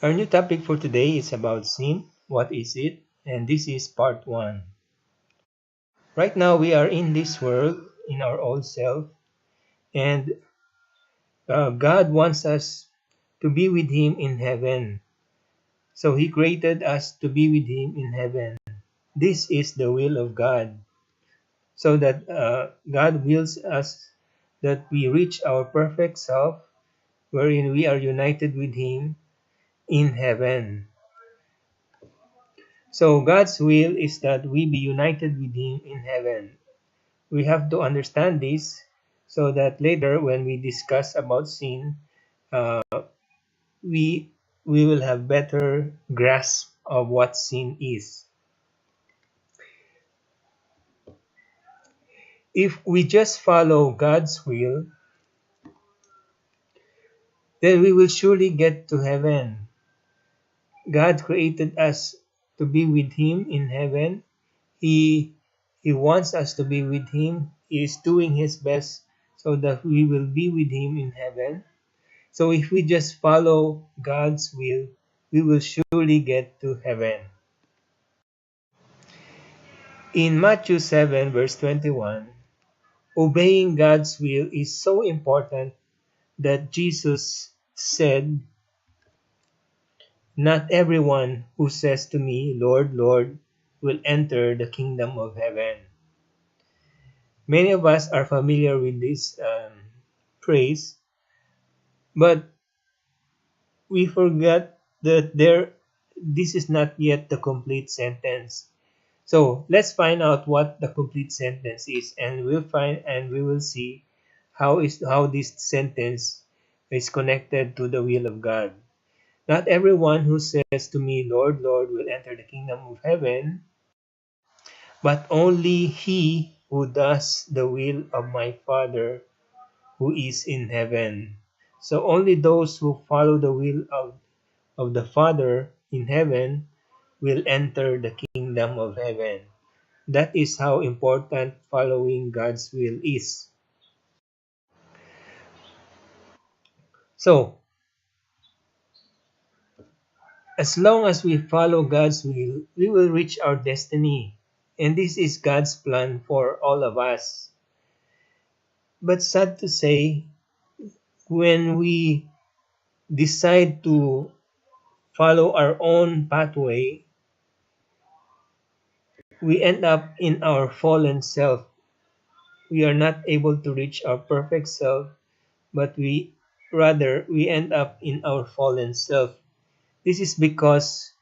Our new topic for today is about sin. What is it? And this is part one. Right now, we are in this world, in our old self, and God wants us to be with Him in heaven. So He created us to be with Him in heaven. This is the will of God. So that God wills us that we reach our perfect self, wherein we are united with Him in heaven. So God's will is that we be united with Him in heaven. We have to understand this so that later when we discuss about sin, uh, we we will have better grasp of what sin is. If we just follow God's will, then we will surely get to heaven. God created us to be with Him in heaven. He He wants us to be with Him. He is doing His best so that we will be with Him in heaven. So if we just follow God's will, we will surely get to heaven. In Matthew 7, verse 21, obeying God's will is so important that Jesus said, "Not everyone who says to me, 'Lord, Lord,' will enter the kingdom of heaven." Many of us are familiar with this phrase, but we forget that this is not yet the complete sentence. So let's find out what the complete sentence is, and we will see how this sentence is connected to the will of God. Not everyone who says to me, "Lord, Lord," will enter the kingdom of heaven, but only he who does the will of my Father who is in heaven. So only those who follow the will of the Father in heaven will enter the kingdom of heaven. That is how important following God's will is. So, as long as we follow God's will, we will reach our destiny. And this is God's plan for all of us. But sad to say, when we decide to follow our own pathway, we end up in our fallen self. We are not able to reach our perfect self, but we end up in our fallen self. This is because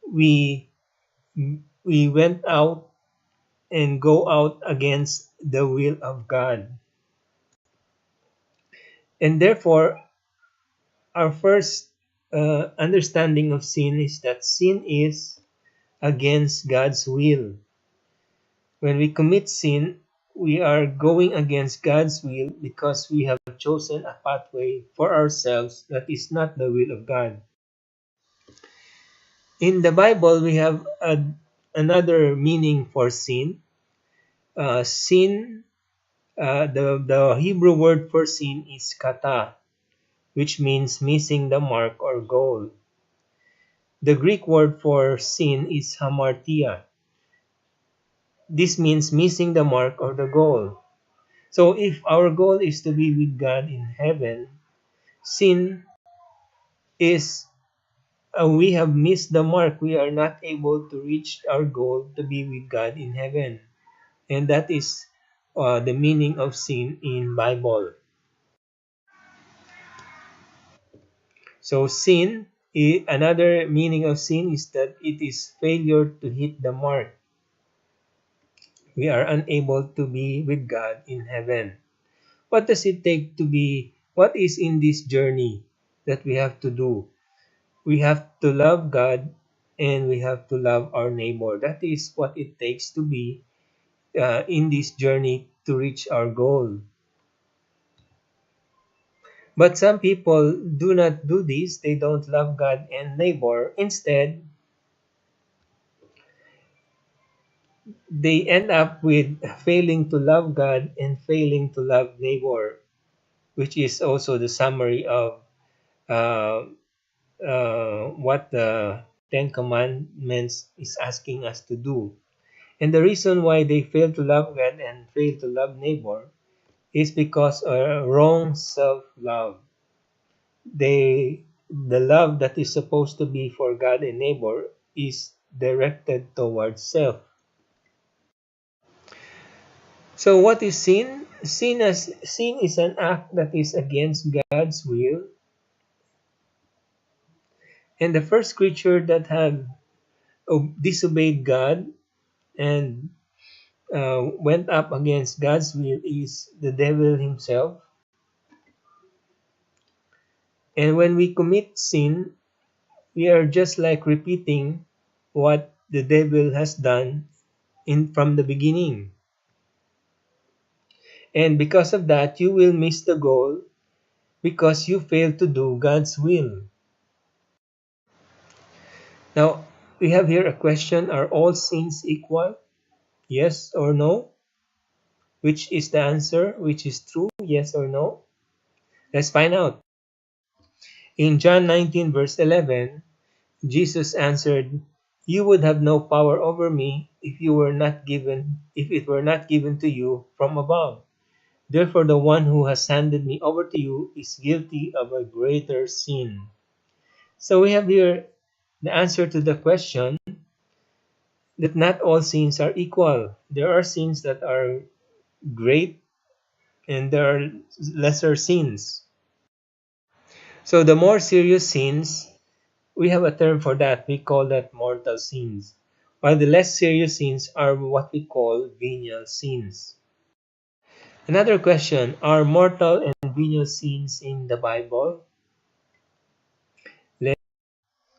we we went out and go out against the will of God. And therefore, our first understanding of sin is that sin is against God's will. When we commit sin, we are going against God's will because we have chosen a pathway for ourselves that is not the will of God. In the Bible, we have another meaning for sin. Sin, the Hebrew word for sin is kata, which means missing the mark or goal. The Greek word for sin is hamartia. This means missing the mark or the goal. So if our goal is to be with God in heaven, sin is we have missed the mark. We are not able to reach our goal to be with God in heaven. And that is the meaning of sin in Bible. So another meaning of sin is that it is failure to hit the mark. We are unable to be with God in heaven. What does it take to be? What is in this journey that we have to do? We have to love God and we have to love our neighbor. That is what it takes to be in this journey to reach our goal. But some people do not do this. They don't love God and neighbor. Instead, they end up with failing to love God and failing to love neighbor, which is also the summary of uh, what the Ten Commandments is asking us to do. And the reason why they fail to love God and fail to love neighbor is because of wrong self-love. The love that is supposed to be for God and neighbor is directed towards self. So what is sin? Sin is an act that is against God's will. And the first creature that had disobeyed God and went up against God's will is the devil himself. And when we commit sin, we are just like repeating what the devil has done in from the beginning. And because of that, you will miss the goal because you fail to do God's will. Now, we have here a question: are all sins equal? Yes or no? Which is the answer? Which is true? Yes or no? Let's find out. In John 19 verse 11, Jesus answered, "You would have no power over me if it were not given to you from above. Therefore the one who has handed me over to you is guilty of a greater sin." So we have here the answer to the question that not all sins are equal. There are sins that are great and there are lesser sins. So the more serious sins, we have a term for that. We call that mortal sins. While the less serious sins are what we call venial sins. Another question: are mortal and venial sins in the Bible?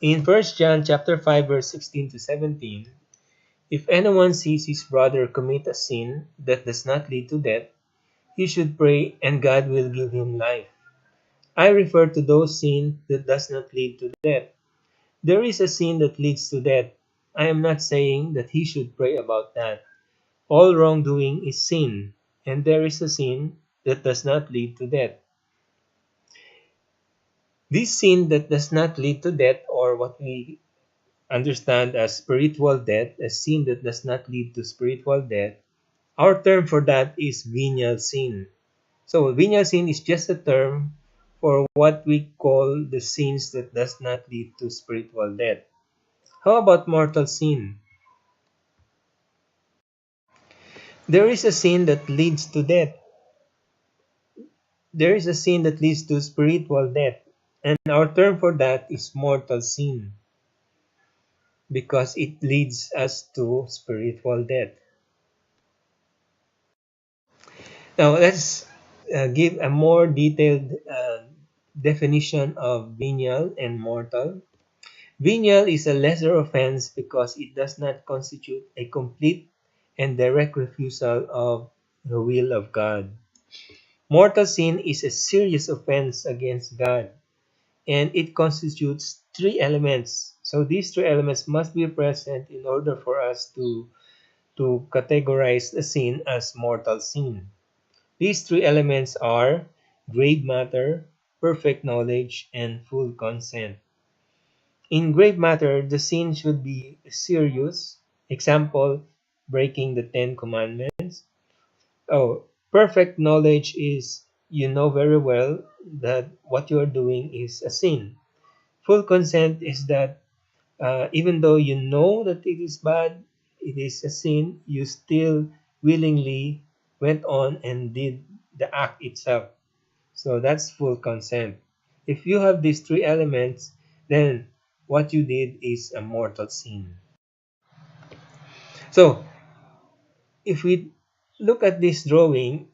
In 1 John chapter 5 verse 16 to 17, if anyone sees his brother commit a sin that does not lead to death, he should pray and God will give him life. I refer to those sins that does not lead to death. There is a sin that leads to death. I am not saying that he should pray about that. All wrongdoing is sin, and there is a sin that does not lead to death. This sin that does not lead to death, or what we understand as spiritual death, a sin that does not lead to spiritual death, our term for that is venial sin. So venial sin is just a term for what we call the sins that does not lead to spiritual death. How about mortal sin? There is a sin that leads to death. There is a sin that leads to spiritual death. And our term for that is mortal sin because it leads us to spiritual death. Now let's give a more detailed definition of venial and mortal. Venial is a lesser offense because it does not constitute a complete and direct refusal of the will of God. Mortal sin is a serious offense against God, and it constitutes three elements. So these three elements must be present in order for us to categorize a sin as mortal sin. These three elements are grave matter, perfect knowledge, and full consent. In grave matter, the sin should be serious. Example, breaking the Ten Commandments. Oh, perfect knowledge is you know very well that what you are doing is a sin. Full consent is that even though you know that it is bad, it is a sin, you still willingly went on and did the act itself. So that's full consent. If you have these three elements, then what you did is a mortal sin. So if we look at this drawing,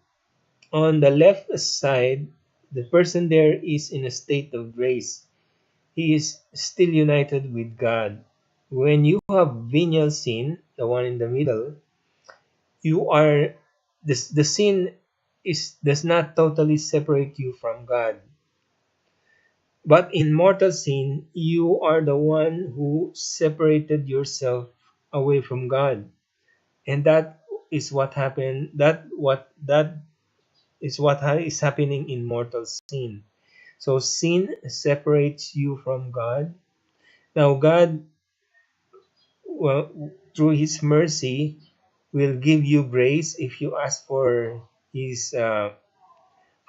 on the left side, the person there is in a state of grace. He is still united with God. When you have venial sin, the one in the middle, you are the sin is does not totally separate you from God. But in mortal sin, you are the one who separated yourself away from God. And that is what happened. That is what is happening in mortal sin. So sin separates you from God. Now, God, well, through His mercy, will give you grace if you ask for His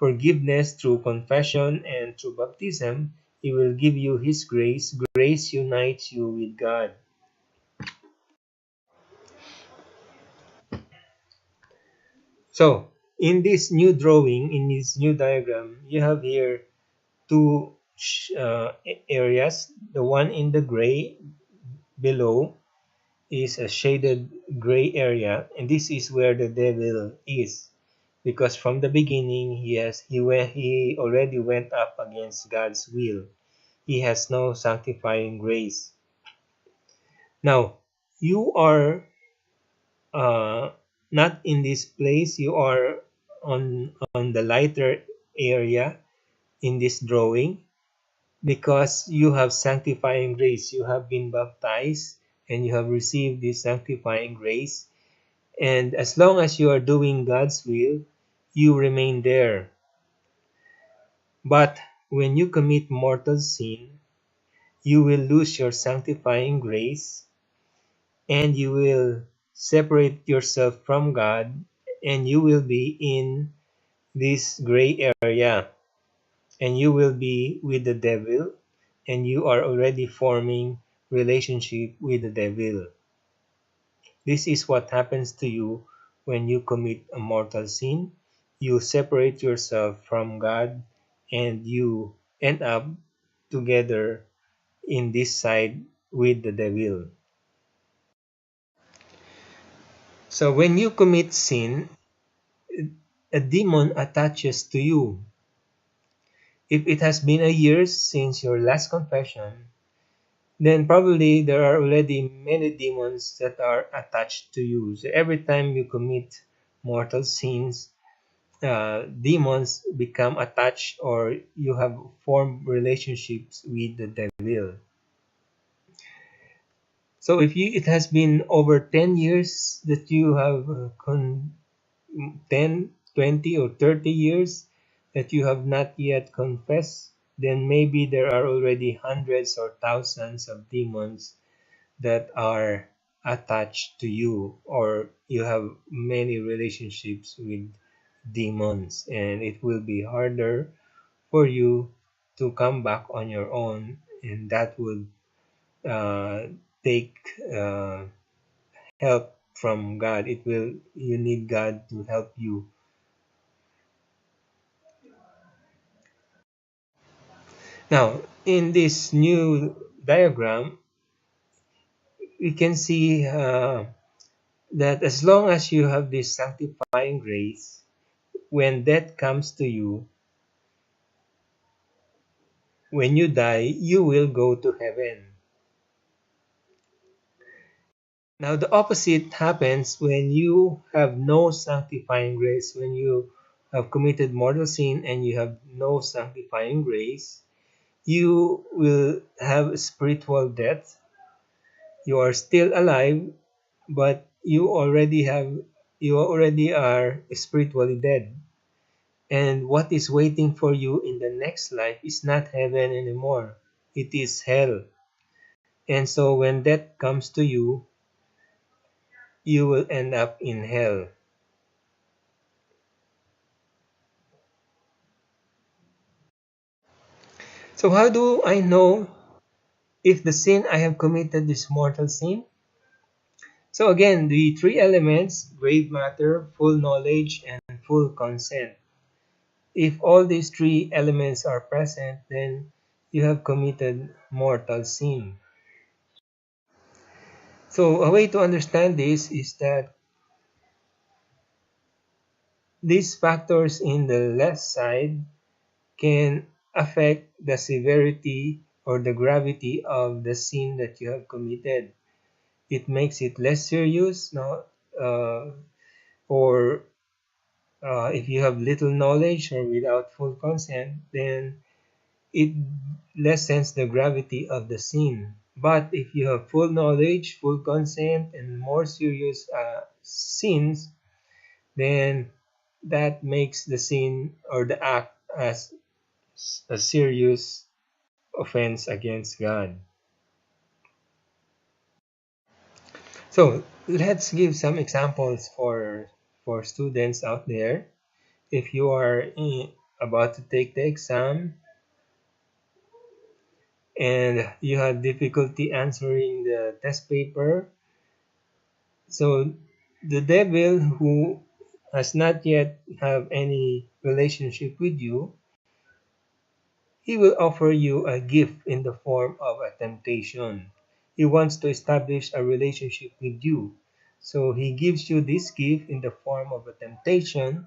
forgiveness through confession and through baptism. He will give you His grace. Grace unites you with God. So, in this new drawing, in this new diagram, you have here two areas. The one in the gray below is a shaded gray area, and this is where the devil is, because from the beginning he already went up against God's will. He has no sanctifying grace. Now, you are uh, not in this place. You are on the lighter area in this drawing, because you have sanctifying grace. You have been baptized and you have received this sanctifying grace. And as long as you are doing God's will, you remain there. But when you commit mortal sin, you will lose your sanctifying grace, and you will separate yourself from God, and you will be in this gray area, and you will be with the devil, and you are already forming relationship with the devil. This is what happens to you when you commit a mortal sin. You separate yourself from God, and you end up together in this side with the devil. So when you commit sin, a demon attaches to you. If it has been a year since your last confession, then probably there are already many demons that are attached to you. So every time you commit mortal sins, demons become attached, or you have formed relationships with the devil. So if it has been over 10 years that you have 10, 20, or 30 years that you have not yet confessed, then maybe there are already hundreds or thousands of demons that are attached to you, or you have many relationships with demons, and it will be harder for you to come back on your own, and that would uh, take help from God. You need God to help you. Now, in this new diagram, we can see that as long as you have this sanctifying grace, when death comes to you, when you die, you will go to heaven. Now, the opposite happens when you have no sanctifying grace, when you have committed mortal sin and you have no sanctifying grace. You will have spiritual death. You are still alive, but you already are spiritually dead. And what is waiting for you in the next life is not heaven anymore. It is hell. And so when death comes to you, you will end up in hell. So how do I know if the sin I have committed is mortal sin? So again, the three elements, grave matter, full knowledge, and full consent. If all these three elements are present, then you have committed mortal sin. So a way to understand this is that these factors in the left side can affect the severity or the gravity of the sin that you have committed. It makes it less serious now, or if you have little knowledge or without full consent, then it lessens the gravity of the sin. But if you have full knowledge, full consent, and more serious sins, then that makes the sin or the act as a serious offense against God. So let's give some examples for students out there. If you are about to take the exam and you have difficulty answering the test paper, so the devil, who has not yet have any relationship with you, he will offer you a gift in the form of a temptation. He wants to establish a relationship with you. So he gives you this gift in the form of a temptation.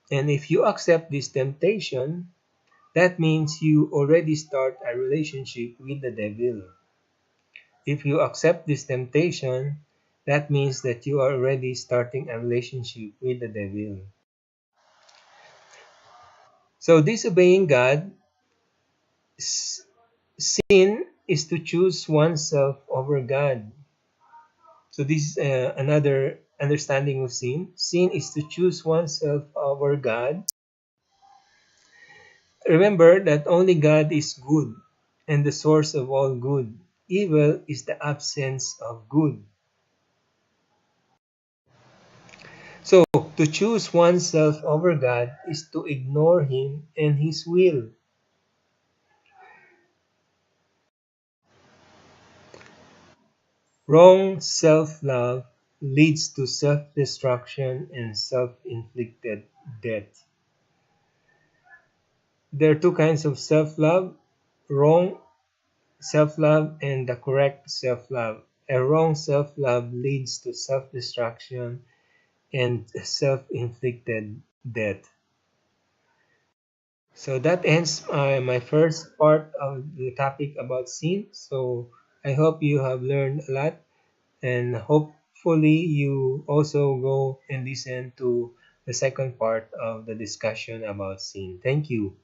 And if you accept this temptation, that means you already start a relationship with the devil. If you accept this temptation, that means that you are already starting a relationship with the devil. So disobeying God, sin is to choose oneself over God. So this is another understanding of sin. Sin is to choose oneself over God. Remember that only God is good and the source of all good. Evil is the absence of good. So to choose oneself over God is to ignore Him and His will. Wrong self-love leads to self-destruction and self-inflicted death. There are two kinds of self-love: wrong self-love and the correct self-love. A wrong self-love leads to self-destruction and self-inflicted death. So that ends my first part of the topic about sin. So I hope you have learned a lot, and hopefully you also go and listen to the second part of the discussion about sin. Thank you.